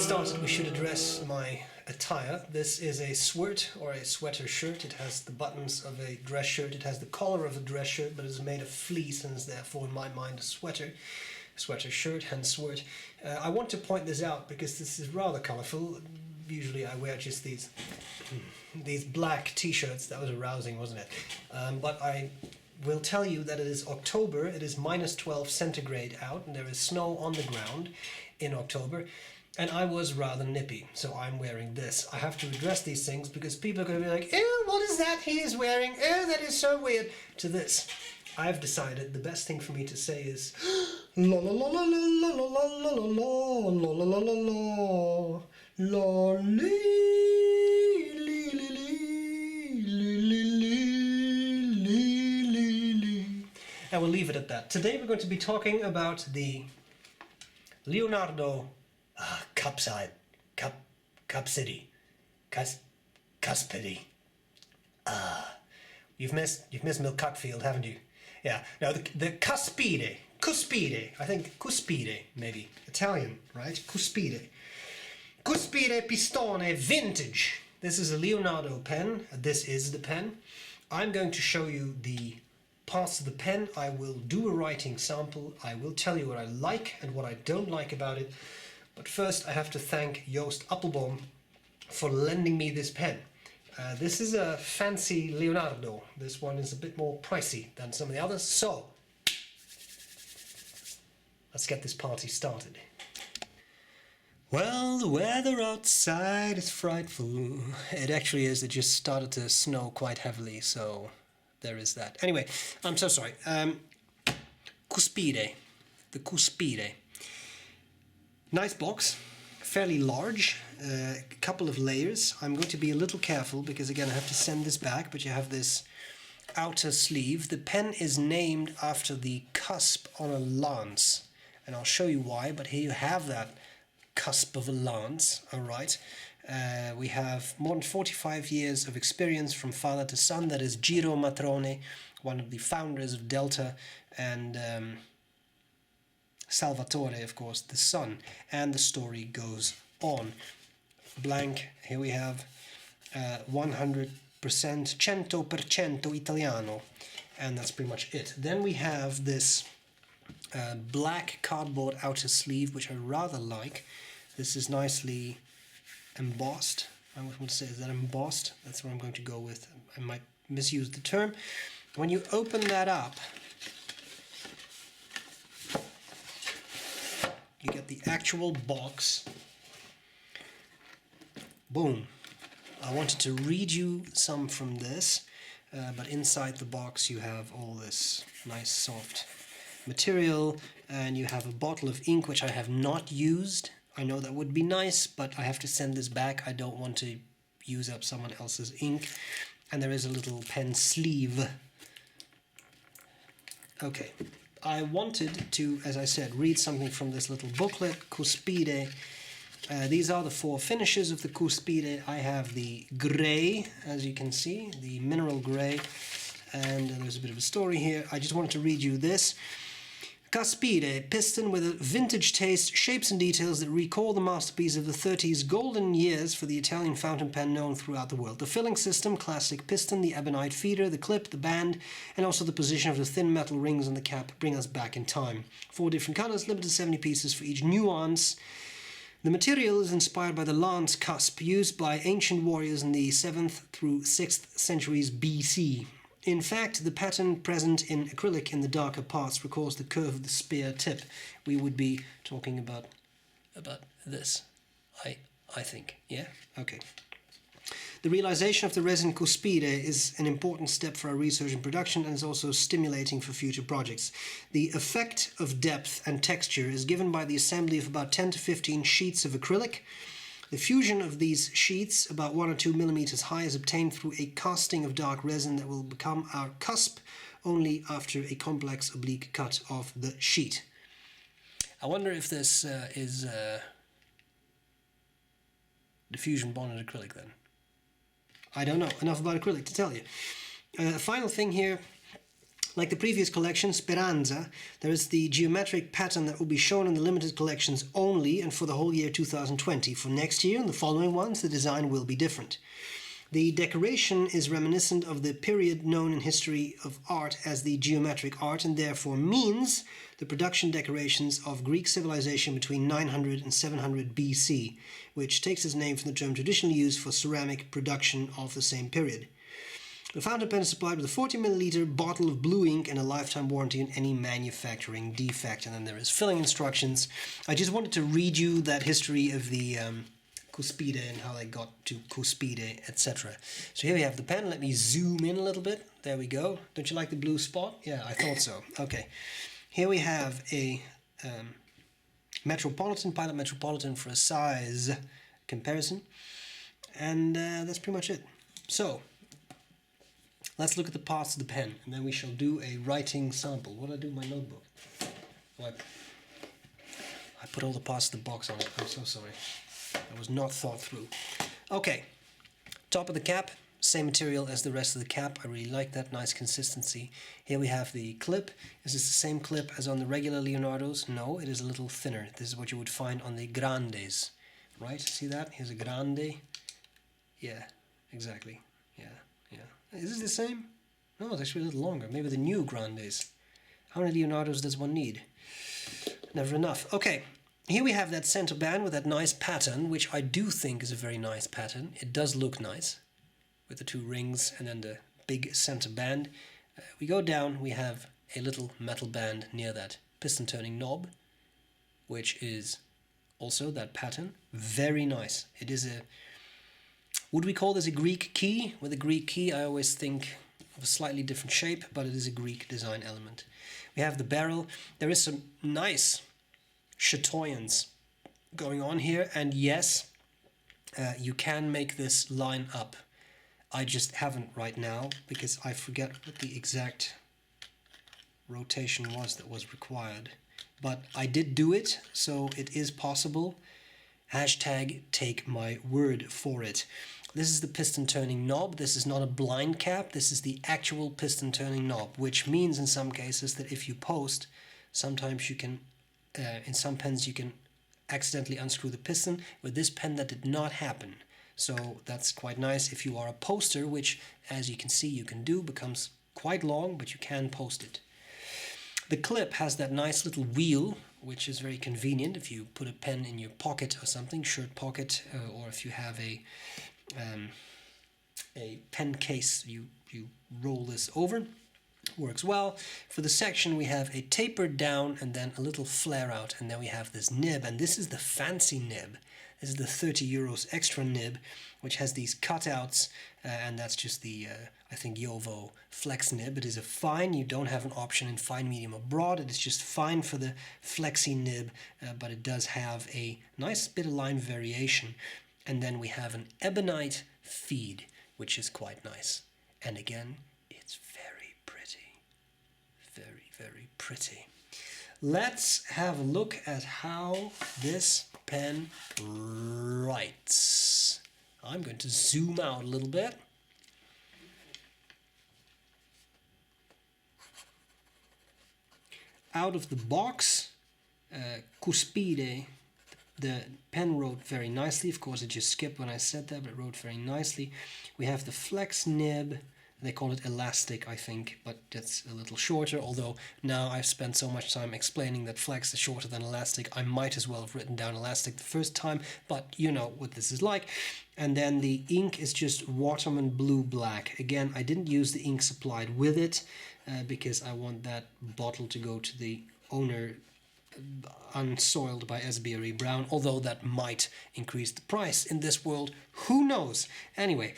started, we should address my attire. This is a sweat or a sweater shirt. It has the buttons of a dress shirt. It has the collar of a dress shirt, but it's made of fleece and is therefore, in my mind, a sweater. Sweater shirt, hence sweat. I want to point this out because this is rather colourful. Usually I wear just these black t-shirts. That was arousing, wasn't it? But I will tell you that it is October. It is -12 centigrade out, and there is snow on the ground in October. And I was rather nippy, so I'm wearing this. I have to address these things because people are going to be like, "Oh, what is that he is wearing? Oh, that is so weird." To this, I've decided the best thing for me to say is la la la la la la la la la la la la la la la la. And we'll leave it at that. Today we're going to be talking about the Leonardo Cuspide. Cuspide. You've missed Milcuckfield, haven't you? Yeah. No, the Cuspide. Cuspide. I think Cuspide, maybe. Italian, right? Cuspide. Cuspide Pistone Vintage. This is a Leonardo pen. This is the pen. I'm going to show you the parts of the pen. I will do a writing sample. I will tell you what I like and what I don't like about it. But first I have to thank Joost Appelboom for lending me this pen. This is a fancy Leonardo. This one is a bit more pricey than some of the others, so let's get this party started. Well, the weather outside is frightful. It actually is. It just started to snow quite heavily, so there is that. Anyway, I'm so sorry. Cuspide. The Cuspide. Nice box. Fairly large. A couple of layers. I'm going to be a little careful because, again, I have to send this back, but you have this outer sleeve. The pen is named after the cusp on a lance, and I'll show you why, but here you have that cusp of a lance. All right. We have more than 45 years of experience from father to son. That is Giro Matrone, one of the founders of Delta, and Salvatore, of course, the son. And the story goes on. Blank, here we have 100%, 100% Italiano, and that's pretty much it. Then we have this black cardboard outer sleeve, which I rather like. This is nicely embossed. I want to say, is that embossed? That's what I'm going to go with. I might misuse the term. When you open that up, you get the actual box. Boom. I wanted to read you some from this, but inside the box you have all this nice soft material, and you have a bottle of ink which I have not used. I know that would be nice, but I have to send this back. I don't want to use up someone else's ink. And there is a little pen sleeve. Okay, I wanted to, as I said, read something from this little booklet, Cuspide. These are the 4 finishes of the Cuspide. I have the grey, as you can see, the mineral grey, and there's a bit of a story here. I just wanted to read you this. Cuspide, piston with a vintage taste, shapes and details that recall the masterpiece of the 30s golden years for the Italian fountain pen known throughout the world. The filling system, classic piston, the ebonite feeder, the clip, the band, and also the position of the thin metal rings on the cap bring us back in time. 4 different colors, limited 70 pieces for each nuance. The material is inspired by the lance cusp used by ancient warriors in the 7th through 6th centuries BC. In fact, the pattern present in acrylic in the darker parts recalls the curve of the spear tip. We would be talking about this, I think. Yeah? Okay. The realization of the resin Cuspide is an important step for our research and production, and is also stimulating for future projects. The effect of depth and texture is given by the assembly of about 10 to 15 sheets of acrylic. The fusion of these sheets, about 1 or 2 millimeters high, is obtained through a casting of dark resin that will become our cusp only after a complex oblique cut of the sheet. I wonder if this is diffusion bonded acrylic then. I don't know enough about acrylic to tell you. Final thing here, Like the previous collection, Speranza, there is the geometric pattern that will be shown in the limited collections only and for the whole year 2020. For next year and the following ones, the design will be different. The decoration is reminiscent of the period known in history of art as the geometric art and therefore means the production decorations of Greek civilization between 900 and 700 BC, which takes its name from the term traditionally used for ceramic production of the same period. The fountain pen is supplied with a 40 milliliter bottle of blue ink and a lifetime warranty on any manufacturing defect. And then there is filling instructions. I just wanted to read you that history of the Cuspide and how they got to Cuspide, etc. So here we have the pen. Let me zoom in a little bit. There we go. Don't you like the blue spot? Yeah, I thought so. Okay. Here we have a Pilot Metropolitan for a size comparison. And that's pretty much it. So, let's look at the parts of the pen, and then we shall do a writing sample. What did I do with my notebook? Oh, I put all the parts of the box on it. I'm so sorry. That was not thought through. Okay, top of the cap, same material as the rest of the cap. I really like that, nice consistency. Here we have the clip. Is this the same clip as on the regular Leonardos? No, it is a little thinner. This is what you would find on the Grandes. Right, see that? Here's a Grande. Yeah, exactly. Yeah. Is this the same? No, it's actually a little longer. Maybe the new Grandes. How many Leonardos does one need? Never enough. Okay, here we have that center band with that nice pattern, which I do think is a very nice pattern. It does look nice, with the two rings and then the big center band. We go down, we have a little metal band near that piston turning knob, which is also that pattern. Very nice. It is a... Would we call this a Greek key? With a Greek key, I always think of a slightly different shape, but it is a Greek design element. We have the barrel. There is some nice chatoyance going on here, and yes, you can make this line up. I just haven't right now, because I forget what the exact rotation was that was required. But I did do it, so it is possible. Hashtag take my word for it. This is the piston turning knob. This is not a blind cap. This is the actual piston turning knob, which means in some cases that if you post, sometimes you can, in some pens you can accidentally unscrew the piston. With this pen that did not happen. So that's quite nice. If you are a poster, which as you can see you can do, becomes quite long, but you can post it. The clip has that nice little wheel, which is very convenient if you put a pen in your pocket or something, shirt pocket, or if you have a pen case, you roll this over. Works well. For the section we have a taper down and then a little flare out, and then we have this nib, and this is the fancy nib. This is the 30 euros extra nib, which has these cutouts, and that's just the, I think, Jovo flex nib. It is a fine. You don't have an option in fine, medium, or broad. It is just fine for the flexi nib, but it does have a nice bit of line variation. And then we have an ebonite feed, which is quite nice. And again, it's very pretty. Very, very pretty. Let's have a look at how this pen writes. I'm going to zoom out a little bit. Out of the box, Cuspide, the pen wrote very nicely. Of course, I just skipped when I said that, but it wrote very nicely. We have the flex nib. They call it elastic, I think, but that's a little shorter, although now I've spent so much time explaining that flex is shorter than elastic, I might as well have written down elastic the first time, but you know what this is like. And then the ink is just Waterman Blue Black. Again, I didn't use the ink supplied with it, because I want that bottle to go to the owner unsoiled by B.R.E. Brown, although that might increase the price in this world. Who knows? Anyway,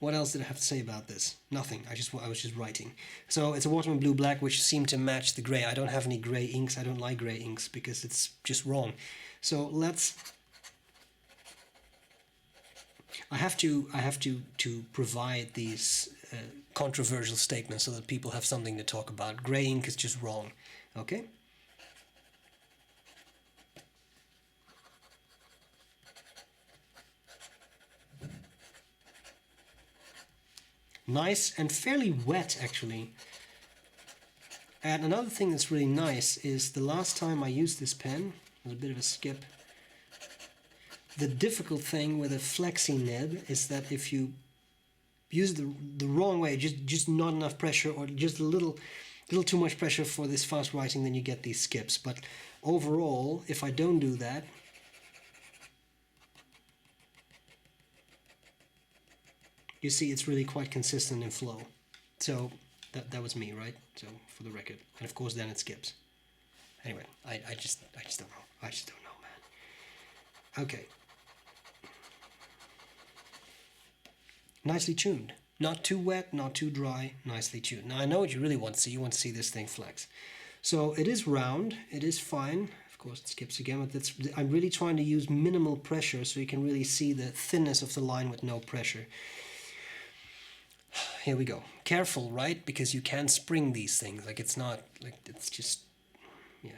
what else did I have to say about this? Nothing. I was just writing. So it's a Waterman Blue Black, which seemed to match the gray. I don't have any gray inks. I don't like gray inks because it's just wrong. So let's... I have to provide these controversial statements so that people have something to talk about. Gray ink is just wrong. Okay? Nice and fairly wet actually. And another thing that's really nice is the last time I used this pen, there's a bit of a skip. The difficult thing with a flexi nib is that if you use the wrong way, just not enough pressure or just a little too much pressure for this fast writing, then you get these skips. But overall, if I don't do that, you see it's really quite consistent in flow. So that was me, right? So for the record, and of course then it skips. Anyway, I just don't know. I just don't know, man. Okay. Nicely tuned. Not too wet, not too dry, nicely tuned. Now I know what you really want to see. You want to see this thing flex. So it is round, it is fine. Of course it skips again, but I'm really trying to use minimal pressure so you can really see the thinness of the line with no pressure. Here we go. Careful, right? Because you can spring these things. Like it's not, like it's just, yeah.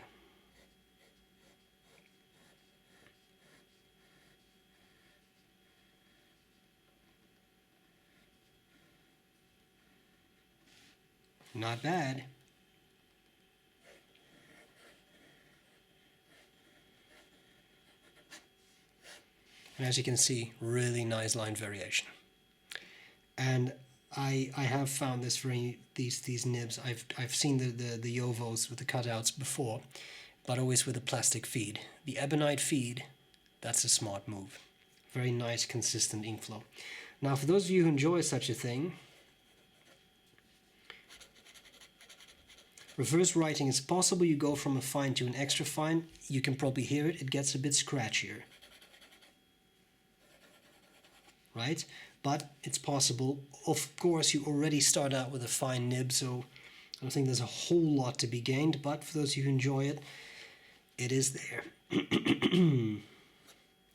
Not bad. And as you can see, really nice line variation. And I have found this for these nibs. I've seen the Yovos with the cutouts before, but always with a plastic feed. The ebonite feed, that's a smart move. Very nice, consistent ink flow. Now, for those of you who enjoy such a thing, reverse writing is possible. You go from a fine to an extra fine. You can probably hear it. It gets a bit scratchier. Right? But it's possible. Of course, you already start out with a fine nib, so I don't think there's a whole lot to be gained, but for those of you who enjoy it, it is there.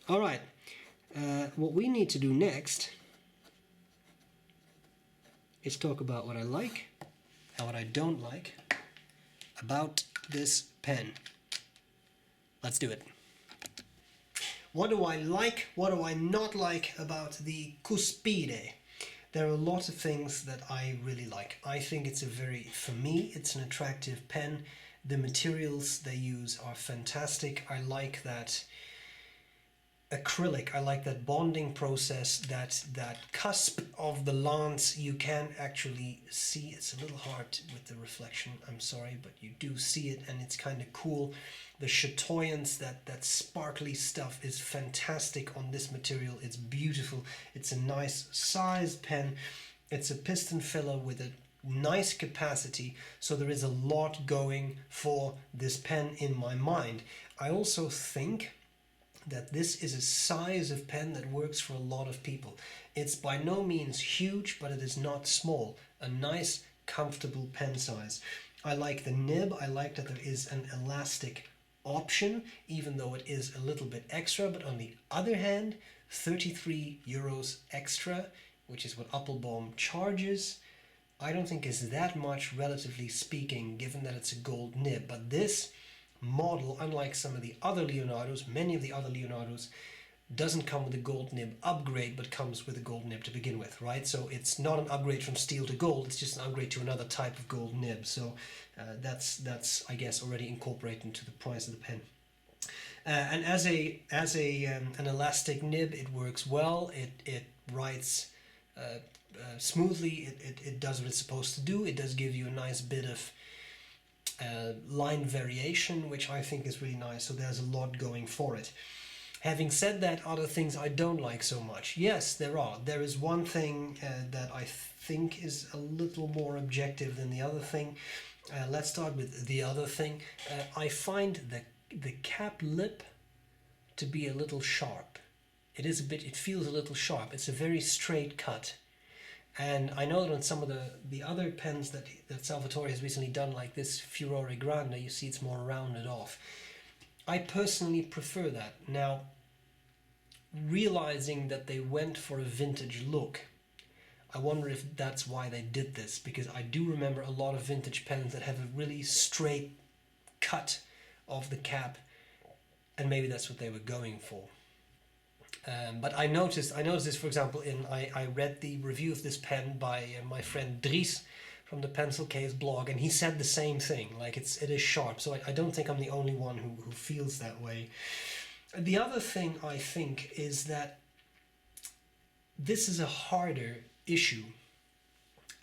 All right. What we need to do next is talk about what I like and what I don't like about this pen. Let's do it. What do I like? What do I not like about the Cuspide? There are a lot of things that I really like. I think it's for me, it's an attractive pen. The materials they use are fantastic. I like that acrylic. I like that bonding process, that cusp of the lance. You can actually see. It's a little hard with the reflection, I'm sorry, but you do see it, and it's kind of cool. The chatoyance, that sparkly stuff is fantastic on this material. It's beautiful. It's a nice sized pen. It's a piston filler with a nice capacity, so there is a lot going for this pen in my mind. I also think that this is a size of pen that works for a lot of people. It's by no means huge, but it is not small. A nice, comfortable pen size. I like the nib. I like that there is an elastic option, even though it is a little bit extra. But on the other hand, 33 euros extra, which is what Appelboom charges, I don't think is that much, relatively speaking, given that it's a gold nib. But this model, unlike some of the other Leonardos, many of the other Leonardos, doesn't come with a gold nib upgrade, but comes with a gold nib to begin with, right? So it's not an upgrade from steel to gold, it's just an upgrade to another type of gold nib. So that's I guess already incorporated into the price of the pen. And as an elastic nib, it works well. It writes smoothly. It does what it's supposed to do. It does give you a nice bit of line variation, which I think is really nice. So there's a lot going for it. Having said that, other things I don't like so much. Yes, there are. There is one thing that I think is a little more objective than the other thing. Let's start with the other thing. I find the cap lip to be a little sharp. It feels a little sharp. It's a very straight cut. And I know that on some of the other pens that Salvatore has recently done, like this Furore Grande, you see it's more rounded off. I personally prefer that. Now, realizing that they went for a vintage look, I wonder if that's why they did this, because I do remember a lot of vintage pens that have a really straight cut of the cap, and maybe that's what they were going for. But I noticed this, for example, I read the review of this pen by my friend Dries from the Pencil Case blog, and he said the same thing. Like it is sharp, so I don't think I'm the only one who feels that way. The other thing I think is that this is a harder issue,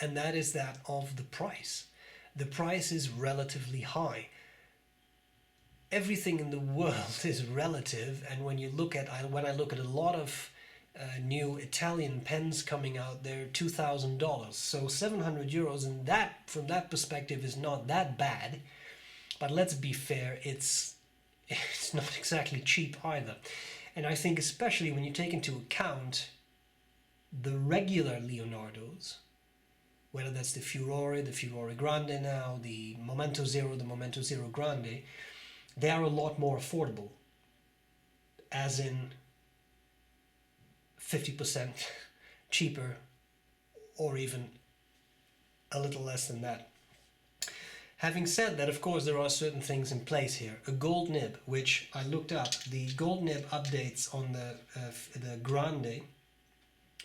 and that is that of the price. The price is relatively high. Everything in the world is relative, and when you look at when I look at a lot of new Italian pens coming out, they're $2,000. So 700 euros, and that from that perspective is not that bad. But let's be fair, it's not exactly cheap either. And I think especially when you take into account the regular Leonardos, whether that's the Furore Grande now, the Momento Zero, the Momento Zero Grande, they are a lot more affordable, as in 50% cheaper, or even a little less than that. Having said that, of course, there are certain things in place here. A gold nib, which I looked up, the gold nib updates on the Grande,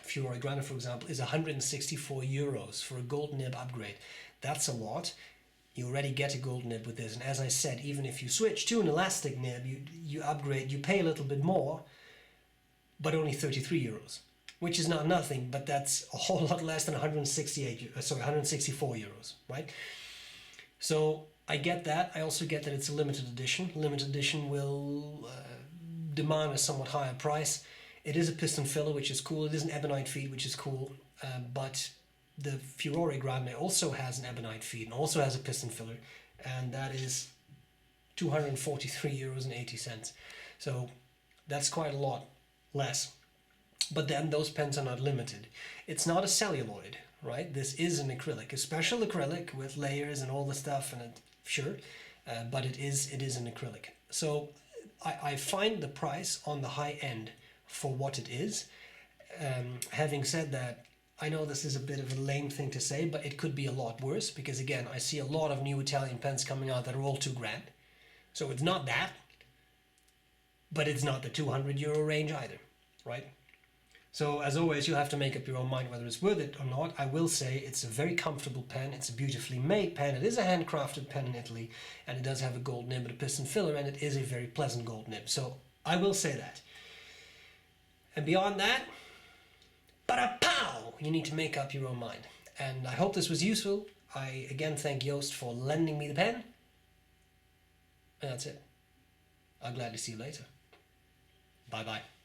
Furore Grande, for example, is 164 euros for a gold nib upgrade. That's a lot. You already get a gold nib with this, and as I said, even if you switch to an elastic nib, you upgrade, you pay a little bit more, but only 33 euros, which is not nothing, but that's a whole lot less than 164 euros, right? So I get that. I also get that it's a limited edition. Limited edition will demand a somewhat higher price. It is a piston filler, which is cool. It is an ebonite feed, which is cool, but the Furore Grande also has an ebonite feed and also has a piston filler, and that is 243 euros and 80 cents. So that's quite a lot less. But then those pens are not limited. It's not a celluloid, right? This is an acrylic, a special acrylic with layers and all the stuff, and but it is an acrylic. So I find the price on the high end for what it is. Having said that, I know this is a bit of a lame thing to say, but it could be a lot worse, because again, I see a lot of new Italian pens coming out that are all $2,000. So it's not that, but it's not the 200 euro range either, right? So as always, you have to make up your own mind whether it's worth it or not. I will say it's a very comfortable pen. It's a beautifully made pen. It is a handcrafted pen in Italy, and it does have a gold nib and a piston filler, and it is a very pleasant gold nib. So I will say that. And beyond that, ba-da-pow! You need to make up your own mind. And I hope this was useful. I again thank Joost for lending me the pen. And that's it. I'll gladly see you later. Bye-bye.